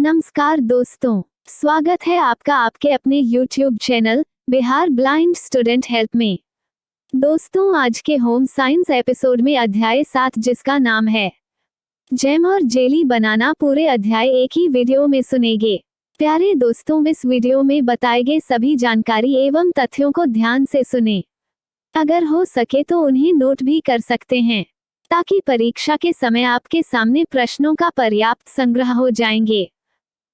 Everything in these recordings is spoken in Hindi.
नमस्कार दोस्तों, स्वागत है आपका आपके अपने YouTube channel Bihar blind student help में। दोस्तों, आज के होम साइंस एपिसोड में अध्याय 7 जिसका नाम है जैम और जेली बनाना, पूरे अध्याय एक ही वीडियो में सुनेंगे। प्यारे दोस्तों, इस वीडियो में बताए गए सभी जानकारी एवं तथ्यों को ध्यान से सुनें। अगर हो सके तो उन्हें नोट भी कर सकते हैं, ताकि परीक्षा के समय आपके सामने प्रश्नों का पर्याप्त संग्रह हो जाएंगे,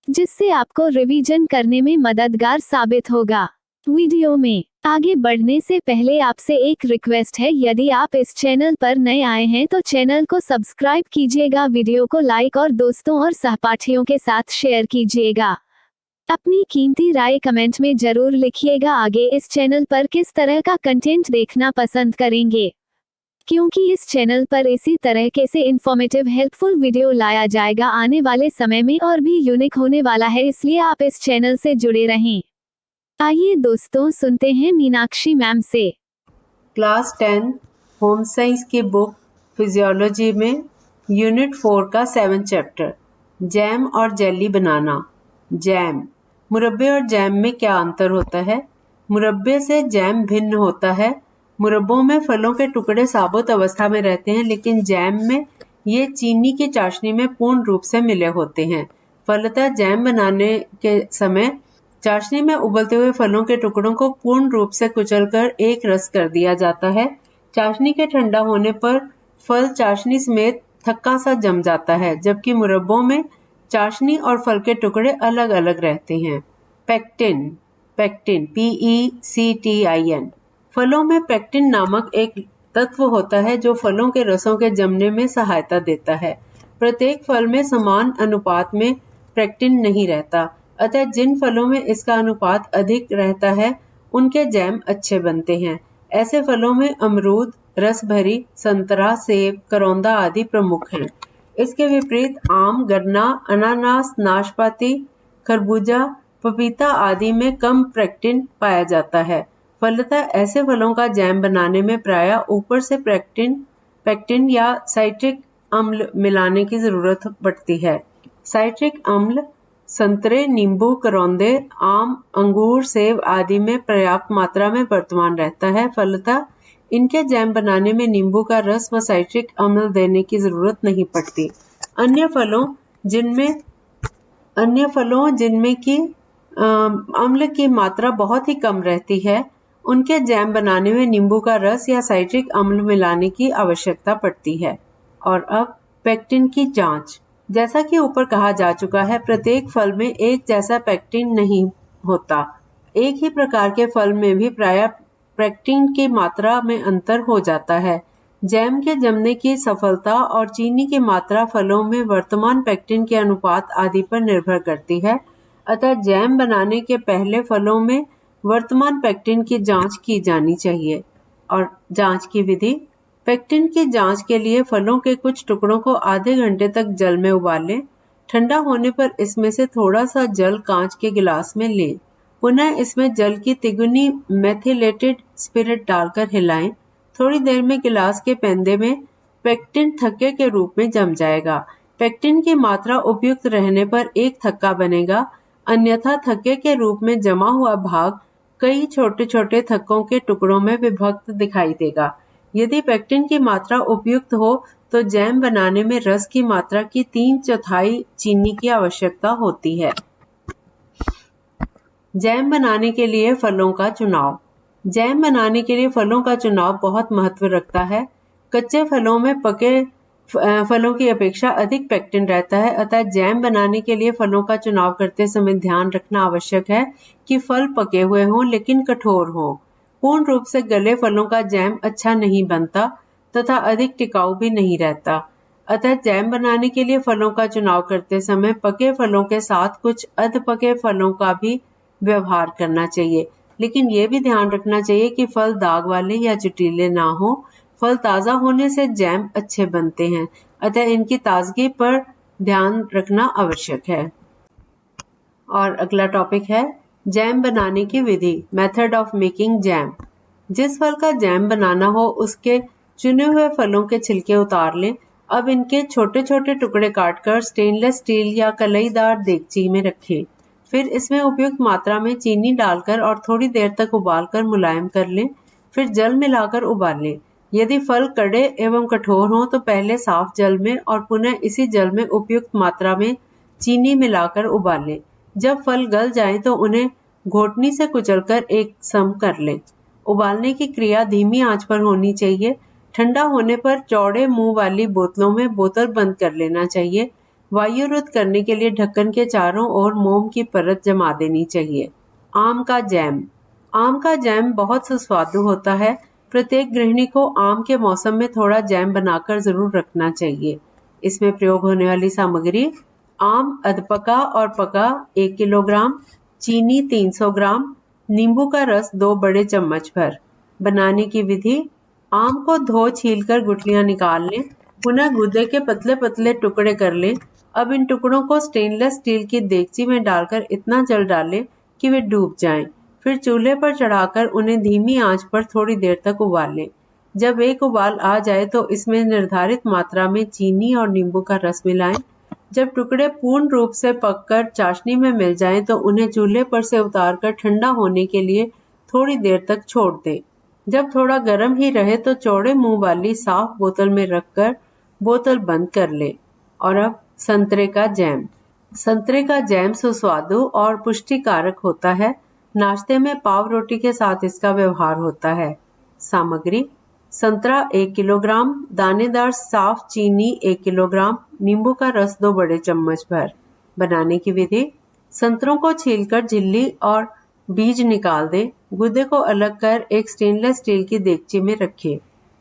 जिससे आपको रिवीजन करने में मददगार साबित होगा। वीडियो में आगे बढ़ने से पहले आपसे एक रिक्वेस्ट है, यदि आप इस चैनल पर नए आए हैं तो चैनल को सब्सक्राइब कीजिएगा, वीडियो को लाइक और दोस्तों और सहपाठियों के साथ शेयर कीजिएगा। अपनी कीमती राय कमेंट में जरूर लिखिएगा। आगे इस चैनल पर किस तरह का कंटेंट देखना पसंद करेंगे, क्योंकि इस चैनल पर इसी तरह के से इंफॉर्मेटिव हेल्पफुल वीडियो लाया जाएगा आने वाले समय में, और भी यूनिक होने वाला है, इसलिए आप इस चैनल से जुड़े रहें। आइए दोस्तों, सुनते हैं मीनाक्षी मैम से। क्लास 10 होम साइंस की बुक फिजियोलॉजी में यूनिट 4 का 7 चैप्टर जैम और जेली बनाना। जैम, मुरब्बे और जैम में क्या अंतर होता है? मुरब्बे से जैम भिन्न होता है। मुरब्बों में फलों के टुकड़े साबुत अवस्था में रहते हैं, लेकिन जैम में ये चीनी की चाशनी में पूर्ण रूप से मिले होते हैं। फलतः जैम बनाने के समय चाशनी में उबलते हुए फलों के टुकड़ों को पूर्ण रूप से कुचलकर एक रस कर दिया जाता है। चाशनी के ठंडा होने पर फल चाशनी समेत थक्का सा जम जाता है, जबकि मुरब्बों में चाशनी और फल के टुकड़े अलग अलग रहते हैं। पेक्टिन, पेक्टिन PECTIN, फलों में पेक्टिन नामक एक तत्व होता है जो फलों के रसों के जमने में सहायता देता है। प्रत्येक फल में समान अनुपात में पेक्टिन नहीं रहता, अतः जिन फलों में इसका अनुपात अधिक रहता है उनके जैम अच्छे बनते हैं। ऐसे फलों में अमरूद, रसभरी, संतरा, सेब, करौंदा आदि प्रमुख हैं। इसके विपरीत आम, गन्ना, अनानास, नाशपाती, खरबूजा, पपीता आदि में कम पेक्टिन पाया जाता है। फलतः ऐसे फलों का जैम बनाने में प्रायः ऊपर से पेक्टिन या साइट्रिक अम्ल मिलाने की जरूरत पड़ती है। साइट्रिक अम्ल संतरे, नींबू, करौंदे, आम, अंगूर, सेब आदि में पर्याप्त मात्रा में वर्तमान रहता है। फलतः इनके जैम बनाने में नींबू का रस व साइट्रिक अम्ल देने की जरूरत नहीं पड़ती। अन्य फलों जिनमें की अम्ल की मात्रा बहुत ही कम रहती है, उनके जैम बनाने में नींबू का रस या साइट्रिक अम्ल मिलाने की आवश्यकता पड़ती है। और अब पेक्टिन की जांच। जैसा कि ऊपर कहा जा चुका है, प्रत्येक फल में एक जैसा पेक्टिन नहीं होता। एक ही प्रकार के फल में भी प्रायः पेक्टिन की मात्रा में अंतर हो जाता है। जैम के जमने की सफलता और चीनी की मात्रा फलों में वर्तमान पेक्टिन के अनुपात आदि पर निर्भर करती है। अतः जैम बनाने के पहले फलों में वर्तमान पेक्टिन की जांच की जानी चाहिए। और जांच की विधि। पेक्टिन की जांच के लिए फलों के कुछ टुकड़ों को आधे घंटे तक जल में उबाल लें। ठंडा होने पर इसमें से थोड़ा सा जल कांच के गिलास में लें। पुनः इसमें जल की तिगुनी मेथिलेटेड स्पिरिट डालकर हिलाएं। थोड़ी देर में गिलास के पेंदे में पेक्टिन थक्के के रूप में जम जाएगा। पेक्टिन की मात्रा उपयुक्त रहने पर एक थक्का बनेगा, अन्यथा थक्के के रूप में जमा हुआ भाग कई छोटे छोटे थक्कों के टुकड़ों में विभक्त दिखाई देगा। यदि पेक्टिन की मात्रा उपयुक्त हो तो जैम बनाने में रस की मात्रा की 3/4 चीनी की आवश्यकता होती है। जैम बनाने के लिए फलों का चुनाव। जैम बनाने के लिए फलों का चुनाव बहुत महत्व रखता है। कच्चे फलों में पके फलों की अपेक्षा अधिक पेक्टिन रहता है, अतः जैम बनाने के लिए फलों का चुनाव करते समय ध्यान रखना आवश्यक है कि फल पके हुए हों लेकिन कठोर हों। पूर्ण रूप से गले फलों का जैम अच्छा नहीं बनता तथा अधिक टिकाऊ भी नहीं रहता। अतः जैम बनाने के लिए फलों का चुनाव करते समय पके फलों के साथ कुछ अध पके फलों का भी व्यवहार करना चाहिए, लेकिन ये भी ध्यान रखना चाहिए कि फल दाग वाले या चुटीले ना हो। फल ताजा होने से जैम अच्छे बनते हैं, अतः इनकी ताजगी पर ध्यान रखना आवश्यक है। और अगला टॉपिक है जैम बनाने की विधि, मेथड ऑफ मेकिंग जैम। जिस फल का जैम बनाना हो उसके चुने हुए फलों के छिलके उतार लें। अब इनके छोटे छोटे टुकड़े काटकर स्टेनलेस स्टील या कलईदार देगची में रखें। फिर इसमें उपयुक्त मात्रा में चीनी डालकर और थोड़ी देर तक उबालकर मुलायम कर लें। फिर जल मिलाकर उबाल लें। यदि फल कड़े एवं कठोर हों तो पहले साफ जल में और पुनः इसी जल में उपयुक्त मात्रा में चीनी मिलाकर उबाल लें। जब फल गल जाएं तो उन्हें घोटनी से कुचलकर एक सम कर लें। उबालने की क्रिया धीमी आंच पर होनी चाहिए। ठंडा होने पर चौड़े मुंह वाली बोतलों में बोतल बंद कर लेना चाहिए। वायुरोध करने के लिए ढक्कन के चारों ओर मोम की परत जमा देनी चाहिए। आम का जैम। आम का जैम बहुत सुस्वादु होता है। प्रत्येक गृहिणी को आम के मौसम में थोड़ा जैम बनाकर जरूर रखना चाहिए। इसमें प्रयोग होने वाली सामग्री: आम अधपका और पका 1 किलोग्राम, चीनी 300 ग्राम, नींबू का रस 2 बड़े चम्मच भर। बनाने की विधि: आम को धो छीलकर गुठलियां निकाल लें। पुनः गूदे के पतले पतले टुकड़े कर लें। अब इन टुकड़ों को स्टेनलेस स्टील की देगची में डालकर इतना जल डालें कि वे डूब जाएं। फिर चूल्हे पर चढ़ाकर उन्हें धीमी आंच पर थोड़ी देर तक उबाल लें। जब एक उबाल आ जाए तो इसमें निर्धारित मात्रा में चीनी और नींबू का रस मिलाएं। जब टुकड़े पूर्ण रूप से पककर चाशनी में मिल जाएं तो उन्हें चूल्हे पर से उतारकर ठंडा होने के लिए थोड़ी देर तक छोड़ दें। जब थोड़ा गर्म ही रहे तो चौड़े मुंह वाली साफ बोतल में रखकर बोतल बंद कर लें। और अब संतरे का जैम। संतरे का जैम सुस्वादु और पुष्टिकारक होता है। नाश्ते में पाव रोटी के साथ इसका व्यवहार होता है। सामग्री: संतरा 1 किलोग्राम, दानेदार साफ चीनी 1 किलोग्राम, नींबू का रस 2 बड़े चम्मच भर। बनाने की विधि: संतरों को छीलकर झिल्ली और बीज निकाल दें। गूदे को अलग कर एक स्टेनलेस स्टील की देगची में रखें।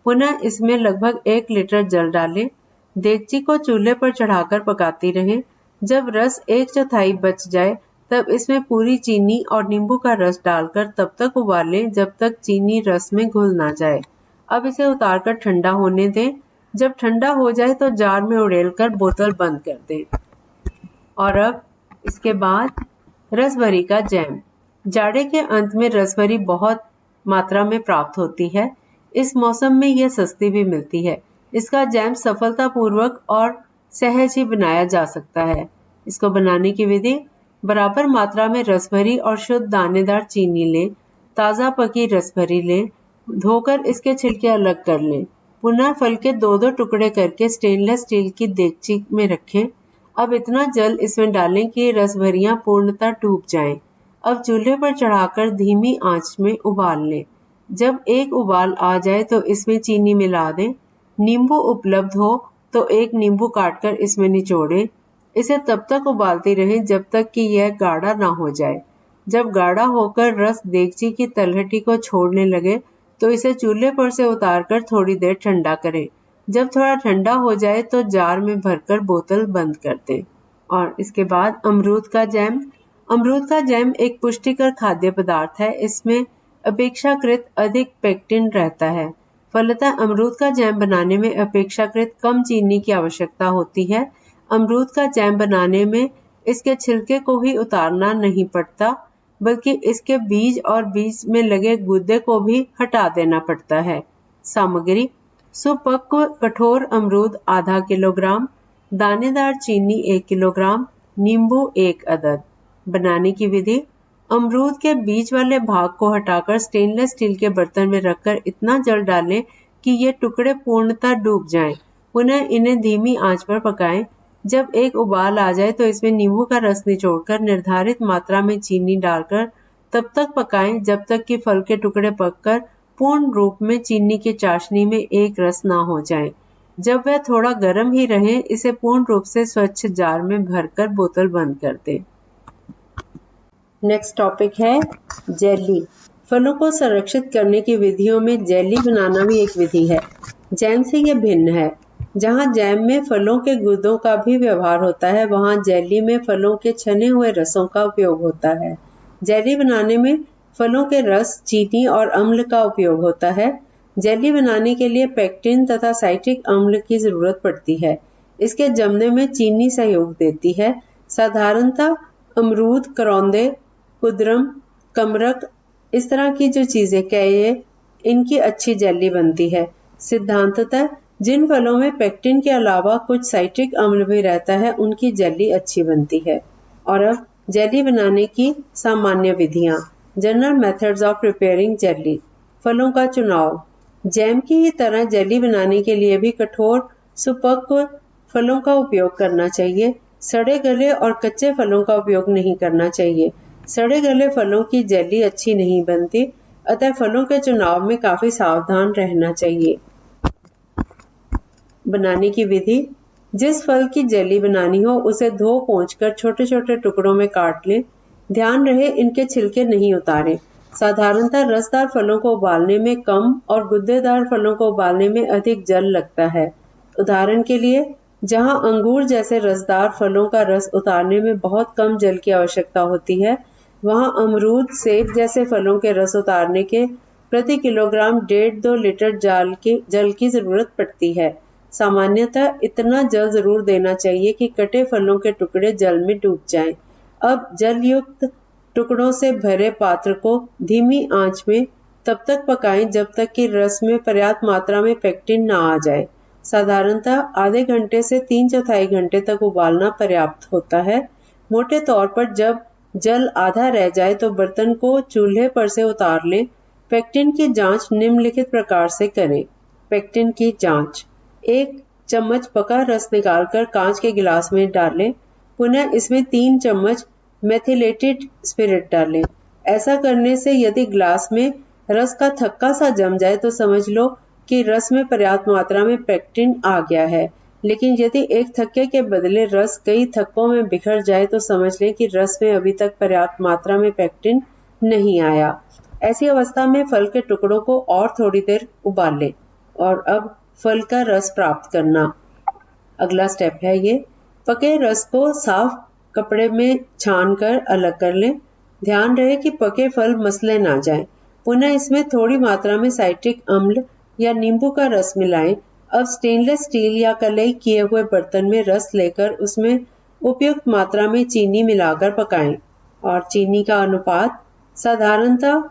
पुनः इसमें लगभग 1 लीटर जल डालें। देगची को चूल्हे पर चढ़ाकर पकाती रहें। जब रस 1/4 बच जाए तब इसमें पूरी चीनी और नींबू का रस डालकर तब तक उबालें जब तक चीनी रस में घुल ना जाए। अब इसे उतारकर ठंडा होने दें। जब ठंडा हो जाए तो जार में उड़ेलकर बोतल बंद कर दें। और अब इसके बाद रसभरी का जैम। जाड़े के अंत में रसभरी बहुत मात्रा में प्राप्त होती है। इस मौसम में यह सस्ती भी मिलती है। इसका जैम सफलतापूर्वक और सहज ही बनाया जा सकता है। इसको बनाने की विधि: बराबर मात्रा में रसभरी और शुद्ध दानेदार चीनी लें। ताज़ा पकी रसभरी लें। धोकर इसके छिलके अलग कर लें। पुनः फल के 2-2 टुकड़े करके स्टेनलेस स्टील की देगची में रखें। अब इतना जल इसमें डालें कि रसभरियां पूर्णतः डूब जाएं। अब चूल्हे पर चढ़ाकर धीमी आंच में उबाल लें। जब एक उबाल आ जाए तो इसमें चीनी मिला दें। नींबू उपलब्ध हो तो एक नींबू काटकर इसमें निचोड़ें। इसे तब तक उबालती रहें जब तक कि यह गाढ़ा ना हो जाए। जब गाढ़ा होकर रस देगची की तलहटी को छोड़ने लगे तो इसे चूल्हे पर से उतारकर थोड़ी देर ठंडा करें। जब थोड़ा ठंडा हो जाए तो जार में भरकर बोतल बंद कर दें। और इसके बाद अमरूद का जैम। अमरूद का जैम एक पुष्टिकर खाद्य पदार्थ है। इसमें अपेक्षाकृत अधिक पेक्टिन रहता है। फलतः अमरूद का जैम बनाने में अपेक्षाकृत कम चीनी की आवश्यकता होती है। अमरूद का जैम बनाने में इसके छिलके को ही उतारना नहीं पड़ता, बल्कि इसके बीज और बीज में लगे गूदे को भी हटा देना पड़ता है। सामग्री: सुपक्व कठोर अमरूद आधा किलोग्राम, दानेदार चीनी 1 किलोग्राम, नींबू 1 अदद। बनाने की विधि: अमरूद के बीज वाले भाग को हटाकर स्टेनलेस स्टील के बर्तन में रखकर इतना जल डालें कि ये टुकड़े पूर्णतः डूब जाएं। पुनः इन्हें धीमी आंच पर पकाएं। जब एक उबाल आ जाए तो इसमें नींबू का रस निचोड़कर निर्धारित मात्रा में चीनी डालकर तब तक पकाएं जब तक कि फल के टुकड़े पककर पूर्ण रूप में चीनी की चाशनी में एक रस ना हो जाए। जब वह थोड़ा गर्म ही रहे, इसे पूर्ण रूप से स्वच्छ जार में भरकर बोतल बंद कर दें। नेक्स्ट टॉपिक है जेली। फलों को संरक्षित करने की विधियों में जेली बनाना भी एक विधि है। जैम से यह भिन्न है। जहाँ जैम में फलों के गुदों का भी व्यवहार होता है, वहाँ जेली में फलों के छने हुए रसों का उपयोग होता है। जेली बनाने में फलों के रस, चीनी और अम्ल का उपयोग होता है। जेली बनाने के लिए पेक्टिन तथा साइट्रिक अम्ल की जरूरत पड़ती है। इसके जमने में चीनी सहयोग देती है। साधारणतः अमरूद, करौंदे, कुद्रुम, कमरक, इस तरह की जो चीजें कहे, इनकी अच्छी जेली बनती है। सिद्धांततः जिन फलों में पेक्टिन के अलावा कुछ साइट्रिक अम्ल भी रहता है उनकी जेली अच्छी बनती है। और अब जेली बनाने की सामान्य विधियां। General methods of preparing jelly. फलों का चुनाव। जैम की ही तरह जेली बनाने के लिए भी कठोर सुपक्व फलों का उपयोग करना चाहिए। सड़े गले और कच्चे फलों का उपयोग नहीं करना चाहिए। सड़े गले फलों की जेली अच्छी नहीं बनती, अतः फलों के चुनाव में काफी सावधान रहना चाहिए। बनाने की विधि। जिस फल की जेली बनानी हो उसे धो पोंछकर छोटे छोटे टुकड़ों में काट लें। ध्यान रहे इनके छिलके नहीं उतारें। साधारणतः रसदार फलों को उबालने में कम और गुद्देदार फलों को उबालने में अधिक जल लगता है। उदाहरण के लिए, जहां अंगूर जैसे रसदार फलों का रस उतारने में बहुत कम जल की आवश्यकता होती है, वहां अमरूद, सेब जैसे फलों के रस उतारने के प्रति किलोग्राम 1.5-2 लीटर जल की जरूरत पड़ती है। सामान्यतः इतना जल जरूर देना चाहिए कि कटे फलों के टुकड़े जल में डूब जाएं। अब जल युक्त टुकड़ों से भरे पात्र को धीमी आंच में तब तक पकाएं जब तक कि रस में पर्याप्त मात्रा में पेक्टिन न आ जाए। साधारणतः आधे घंटे से 3/4 घंटे तक उबालना पर्याप्त होता है। मोटे तौर पर जब जल आधा रह जाए तो बर्तन को चूल्हे पर से उतार लें। पेक्टिन की जांच निम्नलिखित प्रकार से करें। पेक्टिन की जांच। 1 चम्मच पका रस निकालकर कांच के गिलास में डालें। पुनः इसमें 3 चम्मच मेथिलेटेड स्पिरिट डालें। ऐसा करने से यदि गिलास में रस का थक्का सा जम जाए तो समझ लो कि रस में पर्याप्त मात्रा में पेक्टिन आ गया है। लेकिन यदि एक थक्के के बदले रस कई थक्कों में बिखर जाए तो समझ लें कि रस में अभी तक पर्याप्त मात्रा में पेक्टिन नहीं आया। ऐसी अवस्था में फल के टुकड़ों को और थोड़ी देर उबाल लें। और अब फल का रस प्राप्त करना। अगला स्टेप है ये। पके रस को साफ कपड़े में छान कर अलग कर लें। ध्यान रहे कि पके फल मसले ना जाएं। पुनः इसमें थोड़ी मात्रा में साइट्रिक अम्ल या नींबू का रस मिलाएं। अब स्टेनलेस स्टील या कलई किए हुए बर्तन में रस लेकर उसमें उपयुक्त मात्रा में चीनी मिलाकर पकाएं। और चीनी का अनुपात। साधारणतः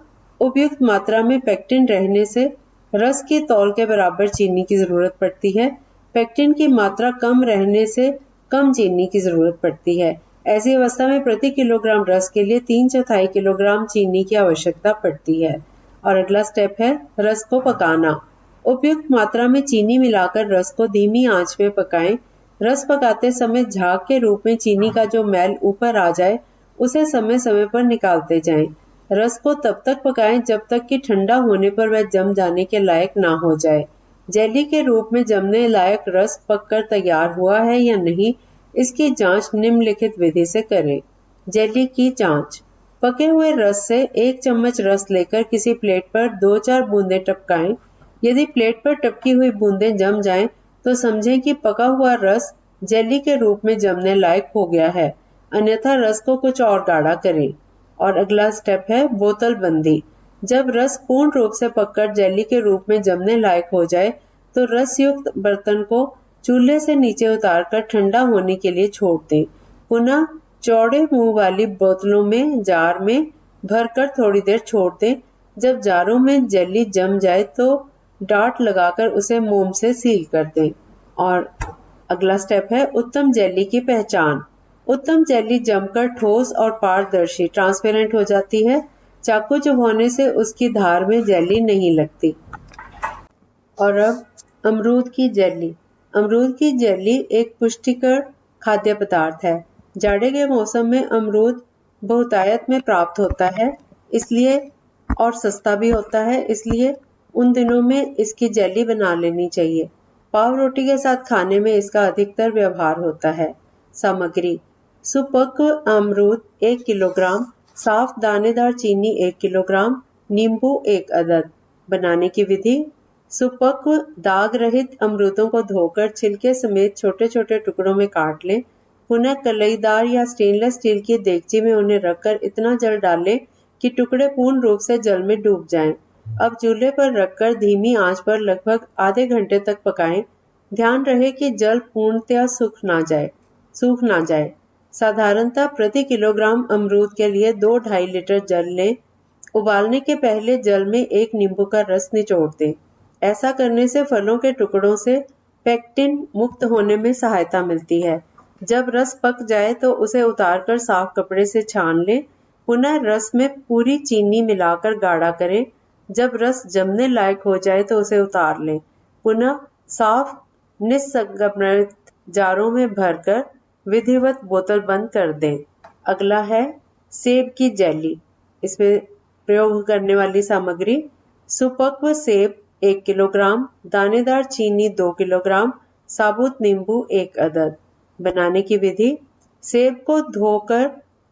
उपयुक्त मात्रा में पेक्टिन रहने से रस की तौल के बराबर चीनी की जरूरत पड़ती है। पेक्टिन की मात्रा कम रहने से कम चीनी की जरूरत पड़ती है। ऐसी अवस्था में प्रति किलोग्राम रस के लिए 3/4 किलोग्राम चीनी की आवश्यकता पड़ती है। और अगला स्टेप है रस को पकाना। उपयुक्त मात्रा में चीनी मिलाकर रस को धीमी आंच में पकाएं। रस पकाते समय झाग के रूप में चीनी का जो मैल ऊपर आ जाए उसे समय समय पर निकालते जाएं। रस को तब तक पकाएं जब तक कि ठंडा होने पर वह जम जाने के लायक ना हो जाए। जेली के रूप में जमने लायक रस पककर तैयार हुआ है या नहीं, इसकी जांच निम्नलिखित विधि से करें। जेली की जांच। पके हुए रस से 1 चम्मच रस लेकर किसी प्लेट पर 2-4 बूंदें टपकाएं। यदि प्लेट पर टपकी हुई बूंदें जम जाएं तो समझें कि पका हुआ रस जेली के रूप में जमने लायक हो गया है, अन्यथा रस को कुछ और गाढ़ा करें। और अगला स्टेप है बोतल बंदी। जब रस पूर्ण रूप से पककर जेली के रूप में जमने लायक हो जाए तो रस युक्त बर्तन को चूल्हे से नीचे उतारकर ठंडा होने के लिए छोड़ दें। पुनः चौड़े मुंह वाली बोतलों में जार में भरकर थोड़ी देर छोड़ दें। जब जारों में जेली जम जाए तो डाट लगाकर उसे मोम से सील कर दें। और अगला स्टेप है उत्तम जेली की पहचान। उत्तम जेली जमकर ठोस और पारदर्शी ट्रांसपेरेंट हो जाती है। चाकू चुभोने से उसकी धार में जेली नहीं लगती। और अब अमरूद की जेली। अमरूद की जेली एक पुष्टिकर खाद्य पदार्थ है। जाड़े के मौसम में अमरूद बहुतायत में प्राप्त होता है, इसलिए और सस्ता भी होता है, इसलिए उन दिनों में इसकी जेली बना लेनी चाहिए। पाव रोटी के साथ खाने में इसका अधिकतर व्यवहार होता है। सामग्री। सुपक्व अमरूद 1 किलोग्राम, साफ दानेदार चीनी 1 किलोग्राम, नींबू 1 अदद। बनाने की विधि। सुपक्व दाग रहित अमरूदों को धोकर छिलके समेत छोटे छोटे टुकड़ों में काट लें। पुनः कलईदार या स्टेनलेस स्टील की देगची में उन्हें रखकर इतना जल डालें कि टुकड़े पूर्ण रूप से जल में डूब जाएं। अब चूल्हे पर रखकर धीमी आंच पर लगभग आधे घंटे तक पकाएं। ध्यान रहे कि जल पूर्णतया सूख ना जाए। साधारणतः प्रति किलोग्राम अमरूद के लिए 2-2.5 लीटर जल लें। उबालने के पहले जल में 1 नींबू का रस निचोड़ दें। ऐसा करने से फलों के टुकड़ों से पेक्टिन मुक्त होने में सहायता मिलती है। जब रस पक जाए तो उसे उतारकर साफ कपड़े से छान लें। पुनः रस में पूरी चीनी मिलाकर गाढ़ा करें। जब रस जमने लायक हो जाए तो उसे उतार लें। पुनः साफ निस्संक्रमित जारों में भरकर विधिवत बोतल बंद कर दें। अगला है सेब की जेली। इसमें प्रयोग करने वाली सामग्री: सुपक्व सेब 1 किलोग्राम, दानेदार चीनी 2 किलोग्राम, साबुत नींबू 1 अदद। बनाने की विधि: सेब को धोकर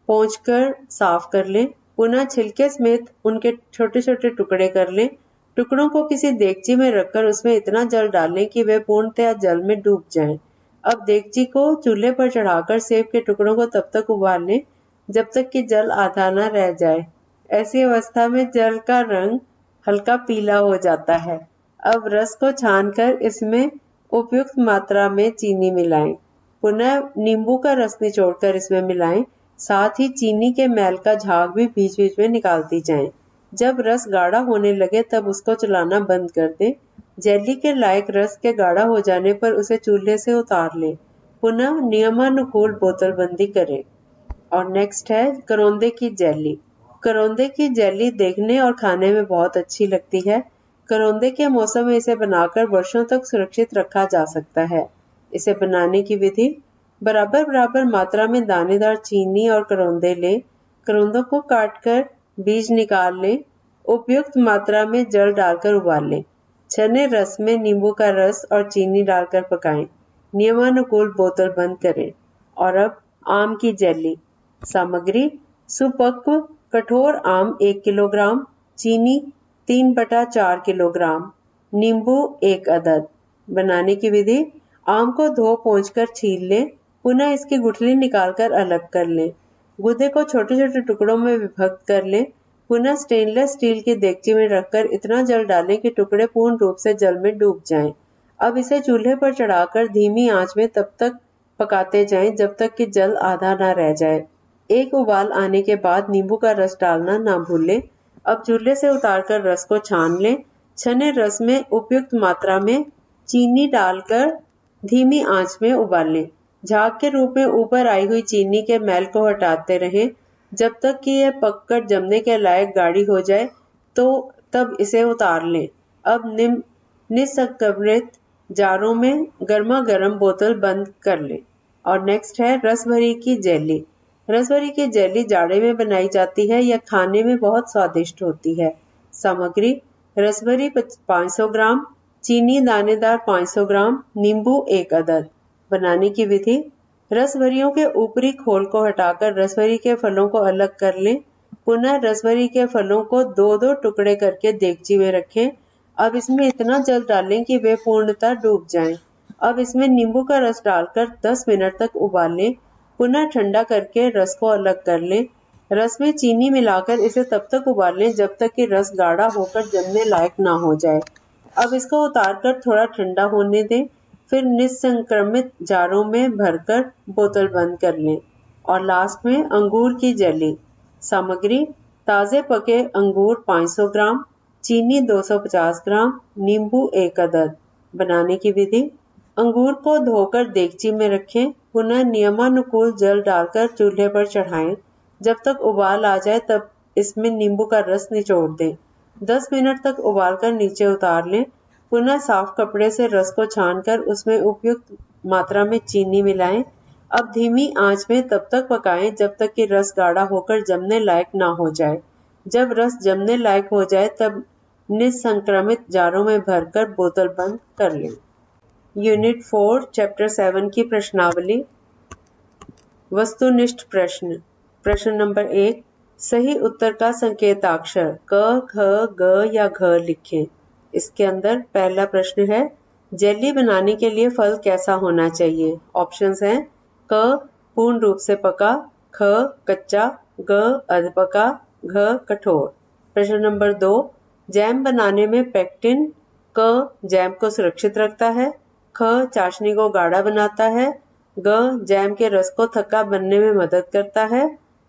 पोंछकर साफ कर लें। पुनः छिलके समेत उनके छोटे छोटे टुकड़े कर लें। टुकड़ों को किसी देगची में रखकर उसमें इतना जल डालें कि वे पूर्णतया जल में डूब जाएं। अब देगची को चूल्हे पर चढ़ाकर सेब के टुकड़ों को तब तक उबाल लें जब तक कि जल आधा न रह जाए। ऐसी अवस्था में जल का रंग हल्का पीला हो जाता है। अब रस को छानकर इसमें उपयुक्त मात्रा में चीनी मिलाएं। पुनः नींबू का रस निचोड़कर इसमें मिलाएं। साथ ही चीनी के मैल का झाग भी बीच बीच में निकालती जाएं। जब रस गाढ़ा होने लगे तब उसको चलाना बंद कर दें। जेली के लायक रस के गाढ़ा हो जाने पर उसे चूल्हे से उतार लें। पुनः नियमानुकूल बोतलबंदी करें। और नेक्स्ट है करौंदे की जेली। करौंदे की जेली देखने और खाने में बहुत अच्छी लगती है। करौंदे के मौसम में इसे बनाकर वर्षों तक सुरक्षित रखा जा सकता है। इसे बनाने की विधि: बराबर बराबर मात्रा में दानेदार चीनी और करौंदे लें। करौंदों को काटकर बीज निकाल लें। उपयुक्त मात्रा में जल डालकर उबाल लें। छने रस में नींबू का रस और चीनी डालकर पकाएं। नियमानुकूल बोतल बंद करें। और अब आम की जेली। सामग्री: सुपक्व कठोर आम 1 किलोग्राम, चीनी 3/4 किलोग्राम, नींबू 1 अदद। बनाने की विधि: आम को धो पोंछकर छील लें। पुनः इसकी गुठली निकालकर अलग कर लें। गूदे को छोटे छोटे टुकड़ों में विभक्त कर लें। पुनः स्टेनलेस स्टील की देगची में रखकर इतना जल डालें कि टुकड़े पूर्ण रूप से जल में डूब जाएं। अब इसे चूल्हे पर चढ़ाकर धीमी आंच में तब तक पकाते जाएं जब तक कि जल आधा न रह जाए। एक उबाल आने के बाद नींबू का रस डालना ना भूलें। अब चूल्हे से उतारकर रस को छान लें। छने रस में उपयुक्त मात्रा में चीनी डालकर धीमी आंच में उबाल लें। झाग के रूप में ऊपर आई हुई चीनी के मैल को हटाते रहें जब तक कि यह पककर जमने के लायक गाढ़ी हो जाए तो तब इसे उतार लें। अब निस्संक्रमित जारों में गर्मा गर्म बोतल बंद कर लें। और नेक्स्ट है रसभरी की जेली। रसभरी की जेली जाड़े में बनाई जाती है। यह खाने में बहुत स्वादिष्ट होती है। सामग्री: रसभरी 500 ग्राम, चीनी दानेदार 500 ग्राम, नींबू 1 अदद। बनाने की विधि: रसभरियों के ऊपरी खोल को हटाकर रसभरी के फलों को अलग कर लें। पुनः रसभरी के फलों को 2-2 टुकड़े करके देगची में रखें। अब इसमें इतना जल डालें कि वे पूर्णतः डूब जाएं। अब इसमें नींबू का रस डालकर 10 मिनट तक उबाल लें। पुनः ठंडा करके रस को अलग कर लें। रस में चीनी मिलाकर इसे तब तक उबाल लें जब तक कि रस गाढ़ा होकर जमने लायक ना हो जाए। अब इसको उतारकर थोड़ा ठंडा होने दें। फिर निस्संक्रमित जारों में भरकर बोतल बंद कर लें। और लास्ट में अंगूर की जेली। सामग्री: ताजे पके अंगूर 500 ग्राम, चीनी 250 ग्राम, नींबू 1 अदद। बनाने की विधि: अंगूर को धोकर देगची में रखें। पुनः नियमानुकूल जल डालकर चूल्हे पर चढ़ाएं। जब तक उबाल आ जाए तब इसमें नींबू का रस निचोड़ दें। 10 मिनट तक उबालकर नीचे उतार लें। पुनः साफ कपड़े से रस को छानकर उसमें उपयुक्त मात्रा में चीनी मिलाएं। अब धीमी आंच में तब तक पकाएं जब तक कि रस गाढ़ा होकर जमने लायक ना हो जाए। जब रस जमने लायक हो जाए तब निस्संक्रमित जारों में भरकर बोतल बंद कर लें। यूनिट 4 चैप्टर 7 की प्रश्नावली। वस्तुनिष्ठ प्रश्न। प्रश्न नंबर 1, सही उत्तर का संकेताक्षर क, ख, ग या घ लिखें। इसके अंदर पहला प्रश्न है, जेली बनाने के लिए फल कैसा होना चाहिए। ऑप्शंस हैं क पूर्ण रूप से पका, ख कच्चा, ग अधपका, घ कठोर। प्रश्न नंबर 2, जैम बनाने में पेक्टिन क जैम को सुरक्षित रखता है, ख चाशनी को गाढ़ा बनाता है, ग जैम के रस को थक्का बनने में मदद करता है,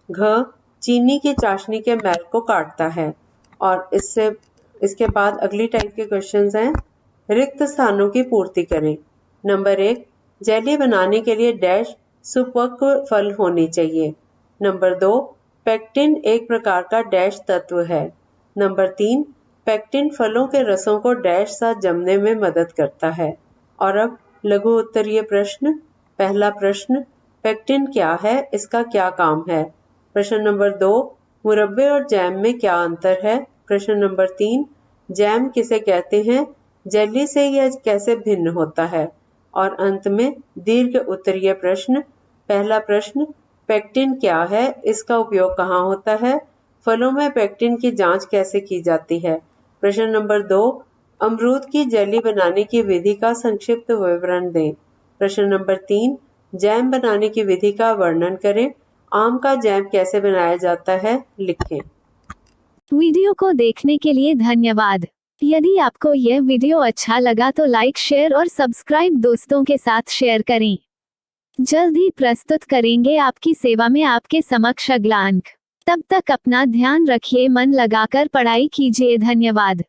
घ चीनी की चाशनी के मैल को काटता है। और इसके बाद अगली टाइप के क्वेश्चंस हैं, रिक्त स्थानों की पूर्ति करें। नंबर 1, जेली बनाने के लिए डैश सुपक्व फल होने चाहिए। नंबर 2, पेक्टिन एक प्रकार का डैश तत्व है। नंबर 3, पेक्टिन फलों के रसों को डैश साथ जमने में मदद करता है। और अब लघु उत्तरीय प्रश्न। पहला प्रश्न, पेक्टिन क्या है, इसका क्या काम है? प्रश्न नंबर 2, मुरब्बे और जैम में क्या अंतर है? प्रश्न नंबर 3, जैम किसे कहते हैं? जेली से यह कैसे भिन्न होता है? और अंत में दीर्घ उत्तरीय प्रश्न। पहला प्रश्न, पेक्टिन क्या है, इसका उपयोग कहाँ होता है? फलों में पेक्टिन की जांच कैसे की जाती है? प्रश्न नंबर 2, अमरूद की जेली बनाने की विधि का संक्षिप्त विवरण दें। प्रश्न नंबर 3, जैम बनाने की विधि का वर्णन करें। आम का जैम कैसे बनाया जाता है, लिखें। वीडियो को देखने के लिए धन्यवाद। यदि आपको यह वीडियो अच्छा लगा तो लाइक, शेयर और सब्सक्राइब दोस्तों के साथ शेयर करें। जल्द ही प्रस्तुत करेंगे आपकी सेवा में आपके समक्ष अगला अंक। तब तक अपना ध्यान रखिए, मन लगाकर पढ़ाई कीजिए। धन्यवाद।